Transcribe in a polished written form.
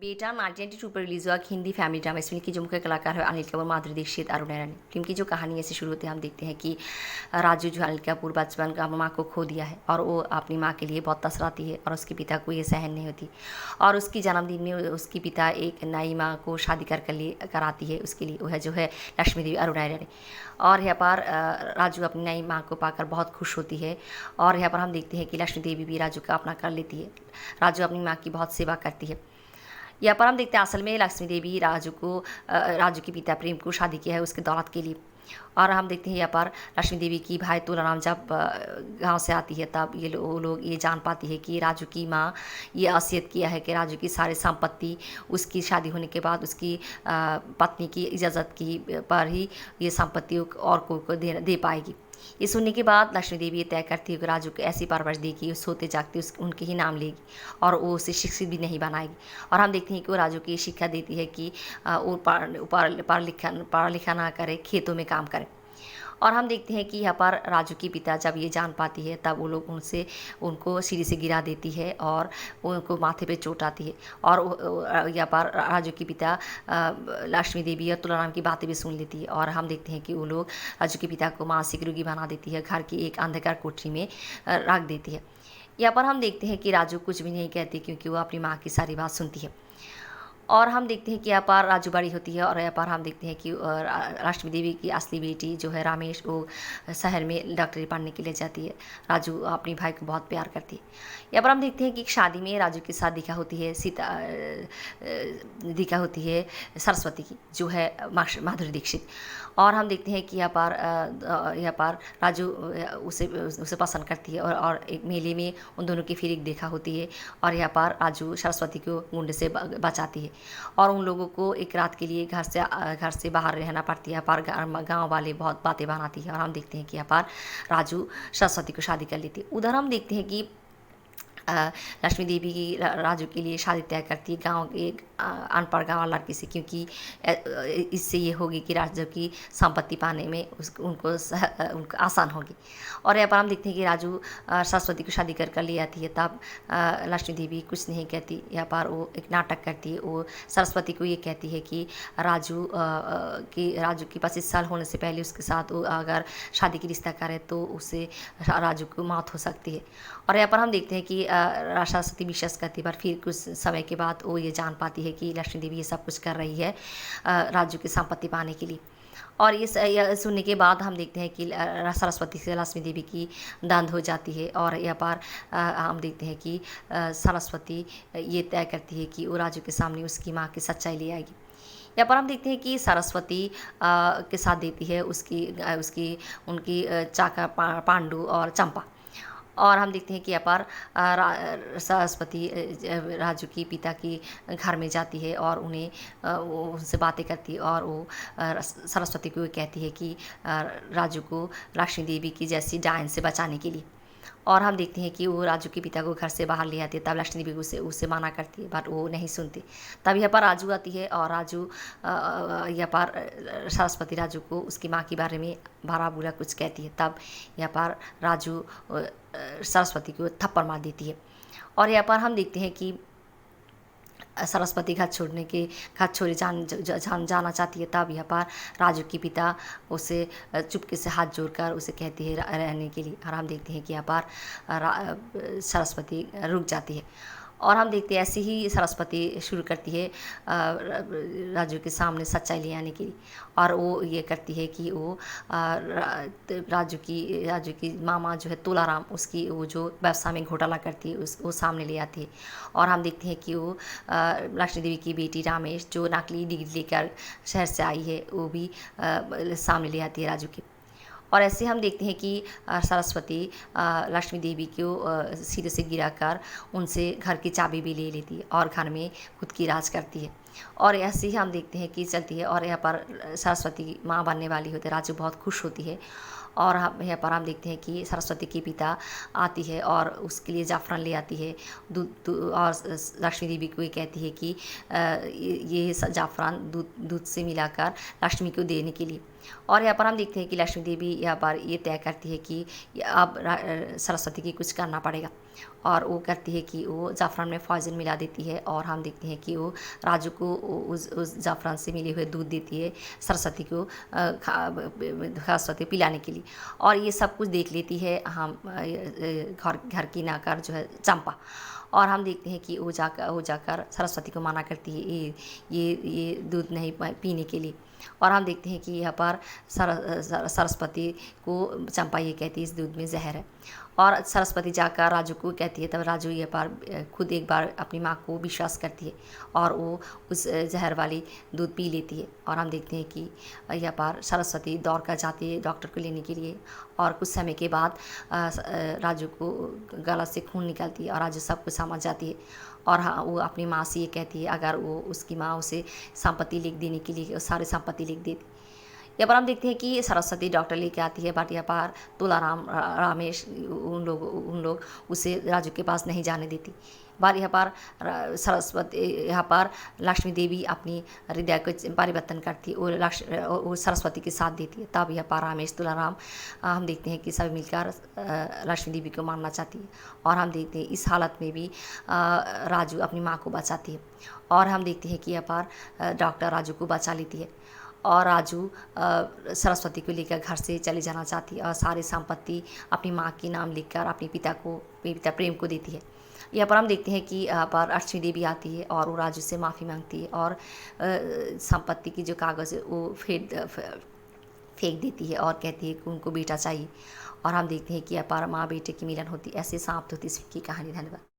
बेटा 1992 पर रिलीज हुआ एक हिंदी फैमिली ड्रामा। इस फिल्म की जो मुख्य कलाकार है अनिल कपूर, माधुरी दीक्षित, अरुण रैना। फिल्म की जो कहानी ऐसे शुरू होते हैं, हम देखते हैं कि राजू जो अनिल कपूर बचपन का माँ को खो दिया है और वो अपनी माँ के लिए बहुत तसराती है और उसके पिता को ये सहन नहीं होती और उसकी जन्मदिन में उसके पिता एक नई माँ को शादी कर लिए कराती है। उसके लिए वह जो है लक्ष्मी देवी अरुण रैना। और यहाँ पर राजू अपनी नई माँ को पाकर बहुत खुश होती है और यहाँ पर हम देखते हैं कि लक्ष्मी देवी भी राजू का अपना कर लेती है। राजू अपनी माँ की बहुत सेवा करती है। यहाँ पर हम देखते हैं असल में लक्ष्मी देवी राजू के पिता प्रेम को शादी किया है उसके दौलत के लिए। और हम देखते हैं यहाँ पर लक्ष्मी देवी की भाई तुलाराम जब गांव से आती है तब लोग ये जान पाती है कि राजू की माँ ये वसीयत किया है कि राजू की सारी संपत्ति उसकी शादी होने के बाद उसकी पत्नी की इजाज़त की पर ही ये संपत्ति और को दे पाएगी। ये सुनने के बाद लक्ष्मी देवी ये तय करती है कि राजू को ऐसी परवरिश देगी, सोते जागते उनके ही नाम लेगी और वो उसे शिक्षित भी नहीं बनाएगी। और हम देखते हैं कि वो राजू की शिक्षा देती है कि वो पढ़ा लिखा ना करे, खेतों में काम करे। और हम देखते हैं कि यहाँ पर राजू की पिता जब ये जान पाती है तब वो लोग उनको सीढ़ी से गिरा देती है और उनको माथे पे चोट आती है। और यहाँ पर राजू की पिता लक्ष्मी देवी और तुलाराम की बातें भी सुन लेती है और हम देखते हैं कि वो लोग राजू के पिता को मानसिक रोगी बना देती है, घर की एक अंधकार कोठरी में रख देती है। यहाँ पर हम देखते हैं कि राजू कुछ भी नहीं कहती क्योंकि वो अपनी माँ की सारी बात सुनती है। और हम देखते हैं कि यहाँ पर राजू बड़ी होती है और यहाँ पर हम देखते हैं कि लक्ष्मी देवी की असली बेटी जो है रामेश वो शहर में डॉक्टरी पढ़ने के लिए जाती है। राजू अपनी भाई को बहुत प्यार करती है। यहाँ पर हम देखते हैं कि शादी में राजू के साथ दिखा होती है सरस्वती की जो है माधुरी दीक्षित। और हम देखते हैं कि यहाँ पर राजू उसे पसंद करती है और एक मेले में उन दोनों की फिर एक देखा होती है और यहाँ पर राजू सरस्वती को गुंडे से बचाती है और उन लोगों को एक रात के लिए घर से बाहर रहना पड़ती है। पर गांव वाले बहुत बातें बनाती है और हम देखते हैं कि यहाँ पर राजू सरस्वती को शादी कर लेती है। उधर हम देखते हैं कि लक्ष्मी देवी की राजू के लिए शादी तय करती है गांव के एक अनपढ़ गाँव लड़की से, क्योंकि इससे ये होगी कि राजू की संपत्ति पाने में उनको आसान होगी। और यहाँ पर हम देखते हैं कि राजू सरस्वती को शादी कर ले आती है तब लक्ष्मी देवी कुछ नहीं कहती। यहाँ पर वो एक नाटक करती है। वो सरस्वती को ये कहती है कि राजू के 25 साल होने से पहले उसके साथ वो अगर शादी की रिश्ता करे तो उससे राजू को मौत हो सकती है। और यहाँ पर हम देखते हैं कि सरस्वती विश्वास करती है, पर फिर कुछ समय के बाद वो ये जान पाती है कि लक्ष्मी देवी ये सब कुछ कर रही है राजू की संपत्ति पाने के लिए। और ये सुनने के बाद हम देखते हैं कि सरस्वती से लक्ष्मी देवी की दांध हो जाती है और यहाँ पर हम देखते हैं कि सरस्वती ये तय करती है कि वो राजू के सामने उसकी माँ की सच्चाई ले आएगी। यहाँ पर हम देखते हैं कि सरस्वती के साथ देती है उनकी चाका पांडु और चंपा। और हम देखते हैं कि यहाँ पर सरस्वती राजू की पिता की घर में जाती है और वो उनसे बातें करती है और वो सरस्वती को कहती है कि राजू को लक्ष्मी देवी की जैसी डायन से बचाने के लिए। और हम देखते हैं कि वो राजू के पिता को घर से बाहर ले आती है तब लक्ष्मी देवी उसे मना करती है, बट वो नहीं सुनती। तब यहाँ पर राजू आती है और राजू यहाँ पर सरस्वती राजू को उसकी माँ के बारे में भला बुरा कुछ कहती है। तब यहाँ पर राजू सरस्वती को थप्पड़ मार देती है। और यहाँ पर हम देखते हैं कि सरस्वती घर छोड़ी जाना चाहती है। तब यहाँ पर राजू के पिता उसे चुपके से हाथ जोड़कर उसे कहती है रहने के लिए। और हम देखते हैं कि यहाँ पर सरस्वती रुक जाती है और हम देखते हैं ऐसे ही सरस्वती शुरू करती है राजू के सामने सच्चाई ले आने के लिए। और वो ये करती है कि वो राजू की मामा जो है तुलाराम उसकी वो जो व्यवसाय में घोटाला करती है वो सामने ले आती है। और हम देखते हैं कि वो लक्ष्मी देवी की बेटी रामेश जो नकली डिग्री लेकर शहर से आई है वो भी सामने ले आती है राजू की। और ऐसे हम देखते हैं कि सरस्वती लक्ष्मी देवी को सिरे से गिराकर उनसे घर की चाबी भी ले लेती है और घर में खुद की राज करती है। और ऐसे ही हम देखते हैं कि चलती है और यहाँ पर सरस्वती माँ बनने वाली होती है। राजू बहुत खुश होती है और हम यहाँ पर हम देखते हैं कि सरस्वती के पिता आती है और उसके लिए जाफरान ले आती है दूध और लक्ष्मी देवी को ये कहती है कि ये जाफरान दूध से मिलाकर लक्ष्मी को देने के लिए। और यहाँ पर हम देखते हैं कि लक्ष्मी देवी यहाँ पर ये तय करती है कि अब सरस्वती की कुछ करना पड़ेगा। और वो करती है कि वो ज़ाफ़रान में पॉइज़न मिला देती है और हम देखते हैं कि वो राजू को उस ज़ाफ़रान से मिले हुए दूध देती है सरस्वती को सरस्वती पिलाने के लिए। और ये सब कुछ देख लेती है हम घर घर की नौकर जो है चंपा। और हम देखते हैं कि वो जाकर सरस्वती को मना करती है ये दूध नहीं पीने के लिए। और हम देखते हैं कि यहाँ पर सरस्वती को चंपा ये कहती है इस दूध में जहर है। और सरस्वती जाकर राजू को कहती है, तब राजू ये बार खुद एक बार अपनी माँ को विश्वास करती है और वो उस जहर वाली दूध पी लेती है। और हम देखते हैं कि यहाँ पर सरस्वती दौड़ कर जाती है डॉक्टर को लेने के लिए। और कुछ समय के बाद राजू को गला से खून निकलती है और राजू सब कुछ समझ जाती है। और हाँ, वो अपनी माँ से ये कहती है, अगर वो उसकी माँ उसे संपत्ति लिख देने के लिए सारी संपत्ति लिख देती। यहाँ पर हम देखते हैं कि सरस्वती डॉक्टर लेके आती है, बट यहाँ पर तुलाराम रामेश उन लोग उसे राजू के पास नहीं जाने देती। बार यहाँ पर यहाँ पर लक्ष्मी देवी अपनी हृदय को परिवर्तन करती है और वो सरस्वती के साथ देती है। तब यहाँ पर रामेश तुलाराम हम देखते हैं कि सभी मिलकर लक्ष्मी देवी को मारना चाहती है। और हम देखते हैं इस हालत में भी राजू अपनी माँ को बचाती है। और हम देखते हैं कि यहाँ पर डॉक्टर राजू को बचा लेती है और राजू सरस्वती को लेकर घर से चले जाना चाहती है और सारी संपत्ति अपनी माँ के नाम लिखकर अपने पिता प्रेम को देती है। यहाँ पर हम देखते हैं कि यहाँ पर लक्ष्मी देवी आती है और वो राजू से माफ़ी मांगती है और संपत्ति की जो कागज़ है वो फेंक देती है और कहती है कि उनको बेटा चाहिए। और हम देखते हैं कि यहाँ पर माँ बेटे की मिलन होती है। ऐसे समाप्त होती है इसकी कहानी। धन्यवाद।